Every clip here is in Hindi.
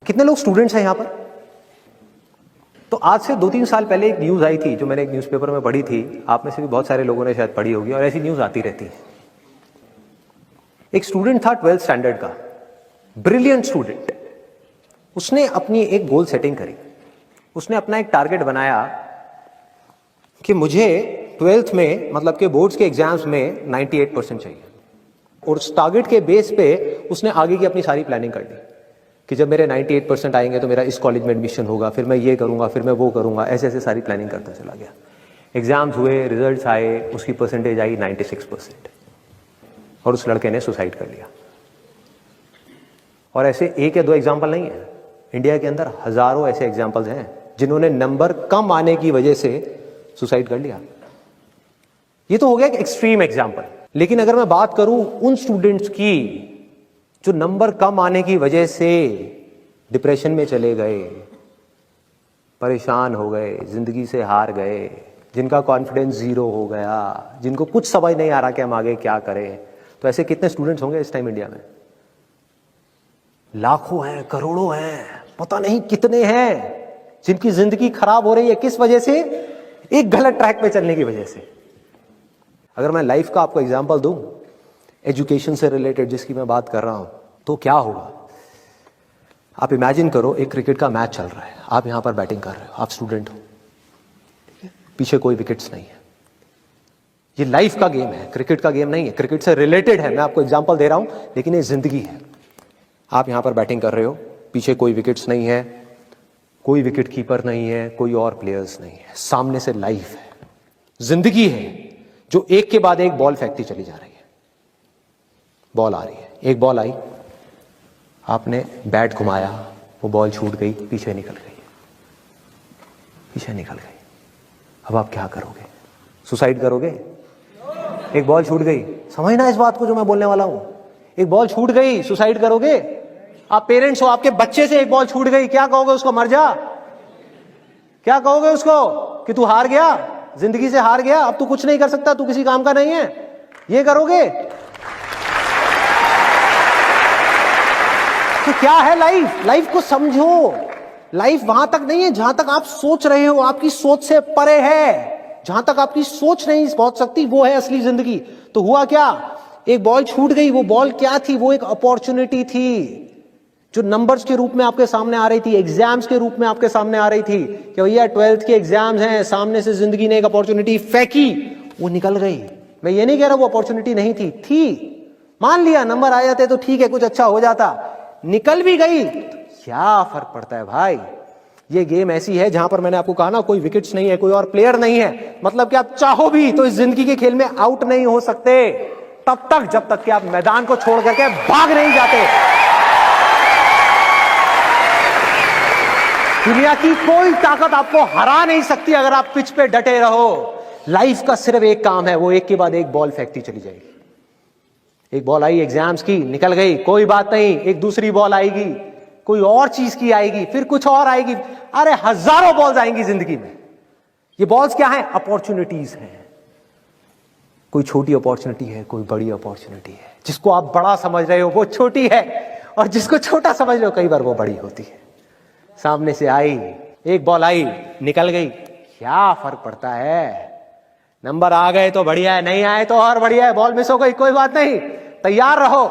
कितने लोग स्टूडेंट्स हैं यहां पर? तो आज से 2-3 साल पहले एक न्यूज आई थी जो मैंने एक न्यूज़पेपर में पढ़ी थी, आप में से भी बहुत सारे लोगों ने शायद पढ़ी होगी और ऐसी न्यूज आती रहती है। एक स्टूडेंट था 12th स्टैंडर्ड का, ब्रिलियंट स्टूडेंट। उसने अपनी एक गोल सेटिंग करी, उसने अपना एक टारगेट बनाया कि मुझे 12th में मतलब के बोर्ड्स के एग्जाम्स में 98% चाहिए, और उस टारगेट के बेस पे उसने आगे की अपनी सारी प्लानिंग कर ली कि जब मेरे 98% आएंगे तो मेरा इस कॉलेज में एडमिशन होगा, फिर मैं ये करूंगा, फिर मैं वो करूंगा, ऐसे ऐसे सारी प्लानिंग करता चला गया। एग्जाम्स हुए, रिजल्ट्स आए, उसकी परसेंटेज आई 96% और उस लड़के ने सुसाइड कर लिया। और ऐसे एक या दो एग्जाम्पल नहीं है, इंडिया के अंदर हजारों ऐसे एग्जाम्पल्स हैं जिन्होंने नंबर कम आने की वजह से सुसाइड कर लिया। ये तो हो गया एक एक्सट्रीम एग्जाम्पल, लेकिन अगर मैं बात करूं उन स्टूडेंट्स की जो नंबर कम आने की वजह से डिप्रेशन में चले गए, परेशान हो गए, जिंदगी से हार गए, जिनका कॉन्फिडेंस जीरो हो गया, जिनको कुछ समझ नहीं आ रहा कि हम आगे क्या करें, तो ऐसे कितने स्टूडेंट्स होंगे इस टाइम इंडिया में? लाखों हैं, करोड़ों हैं, पता नहीं कितने हैं जिनकी जिंदगी खराब हो रही है। किस वजह से? एक गलत ट्रैक पे चलने की वजह से। अगर मैं लाइफ का आपको एग्जांपल दूं, एजुकेशन से रिलेटेड जिसकी मैं बात कर रहा हूं, तो क्या होगा? आप इमेजिन करो एक क्रिकेट का मैच चल रहा है, आप यहां पर बैटिंग कर रहे हो, आप स्टूडेंट हो, पीछे कोई विकेट्स नहीं है। ये लाइफ का गेम है, क्रिकेट का गेम नहीं है, क्रिकेट से रिलेटेड है, मैं आपको एग्जांपल दे रहा हूं, लेकिन ये जिंदगी है। आप यहां पर बैटिंग कर रहे हो, पीछे कोई विकेट्स नहीं है, कोई विकेट कीपर नहीं है, कोई और प्लेयर्स नहीं है, सामने से लाइफ है, जिंदगी है जो एक के बाद एक बॉल फेंकती चली जा रही है। बॉल आ रही है, एक बॉल आई, आपने बैट घुमाया, वो बॉल छूट गई, पीछे निकल गई, पीछे निकल गई। अब आप क्या करोगे? सुसाइड करोगे? एक बॉल छूट गई, समझना इस बात को जो मैं बोलने वाला हूं, एक बॉल छूट गई, सुसाइड करोगे? आप पेरेंट्स हो, आपके बच्चे से एक बॉल छूट गई, क्या कहोगे उसको? मर जा? क्या कहोगे उसको कि तू हार गया, जिंदगी से हार गया, अब तू कुछ नहीं कर सकता, तू किसी काम का नहीं है? ये करोगे? तो क्या है लाइफ? लाइफ को समझो। लाइफ वहां तक नहीं है जहां तक आप सोच रहे हो, आपकी सोच से परे है। जहां तक आपकी सोच नहीं पहुंच सकती वो है असली जिंदगी। तो हुआ क्या? एक बॉल छूट गई, वो बॉल क्या थी? वो एक अपॉर्चुनिटी थी जो नंबर्स के रूप में आपके सामने आ रही थी, एग्जाम्स के रूप में आपके सामने आ रही थी कि भैया 12th के एग्जाम्स हैं, सामने से जिंदगी ने एक अपॉर्चुनिटी फेंकी, वो निकल गई। मैं ये नहीं कह रहा वो अपॉर्चुनिटी नहीं थी, मान लिया नंबर आ जाते तो ठीक है, कुछ अच्छा हो जाता, निकल भी गई, क्या फर्क पड़ता है भाई? ये गेम ऐसी है जहां पर मैंने आपको कहा ना, कोई विकेट्स नहीं है, कोई और प्लेयर नहीं है, मतलब कि आप चाहो भी तो इस जिंदगी के खेल में आउट नहीं हो सकते तब तक जब तक कि आप मैदान को छोड़ करके भाग नहीं जाते। दुनिया की कोई ताकत आपको हरा नहीं सकती अगर आप पिच पे डटे रहो। लाइफ का सिर्फ एक काम है, वो एक के बाद एक बॉल फेंकती चली जाएगी। एक बॉल आई एग्जाम्स की, निकल गई, कोई बात नहीं, एक दूसरी बॉल आएगी, कोई और चीज की आएगी, फिर कुछ और आएगी, अरे हजारों बॉल्स आएंगी जिंदगी में। ये बॉल्स क्या है? अपॉर्चुनिटीज हैं। कोई छोटी अपॉर्चुनिटी है, कोई बड़ी अपॉर्चुनिटी है। जिसको आप बड़ा समझ रहे हो वो छोटी है, और जिसको छोटा समझ रहे हो कई बार वो बड़ी होती है। सामने से आई, एक बॉल आई, निकल गई, क्या फर्क पड़ता है? नंबर आ गए तो बढ़िया है, नहीं आए तो और बढ़िया है, बॉल मिस हो गई, कोई बात नहीं, तैयार रहो।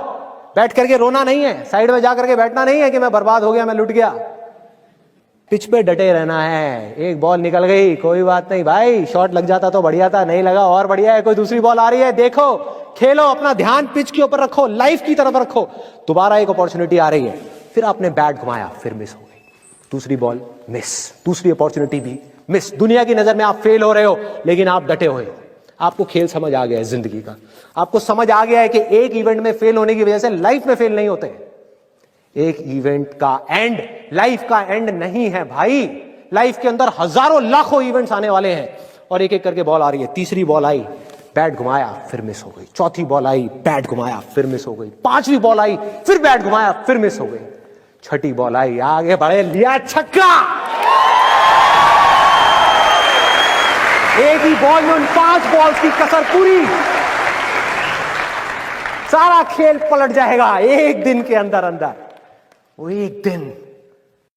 बैठ करके रोना नहीं है, साइड में जाकर के बैठना नहीं है कि मैं बर्बाद हो गया, मैं लुट गया। पिच पे डटे रहना है। एक बॉल निकल गई, कोई बात नहीं भाई, शॉट लग जाता तो बढ़िया था, नहीं लगा और बढ़िया है, कोई दूसरी बॉल आ रही है, देखो, खेलो, अपना ध्यान पिच के ऊपर रखो, लाइफ की तरफ रखो। दोबारा एक अपॉर्चुनिटी आ रही है, फिर आपने बैट घुमाया, फिर मिस हो गई, दूसरी बॉल मिस, दूसरी अपॉर्चुनिटी भी मिस। दुनिया की नजर में आप फेल हो रहे हो, लेकिन आप डटे हुए हो। आपको खेल समझ आ गया है जिंदगी का, आपको समझ आ गया है कि एक इवेंट में फेल होने की वजह से लाइफ में फेल नहीं होते। एक इवेंट का एंड लाइफ का एंड नहीं है भाई। लाइफ के अंदर हजारों लाखों इवेंट्स आने वाले हैं, और एक एक करके बॉल आ रही है। तीसरी बॉल आई, बैट घुमाया, फिर मिस हो गई। चौथी बॉल आई, बैट घुमाया, फिर मिस हो गई। पांचवी बॉल आई, फिर बैट घुमाया, फिर मिस हो गई। छठी बॉल आई, आगे बढ़े, लिया छक्का। एक ही बॉल में उन 5 बॉल्स की कसर पूरी, सारा खेल पलट जाएगा एक दिन के अंदर अंदर। वो एक दिन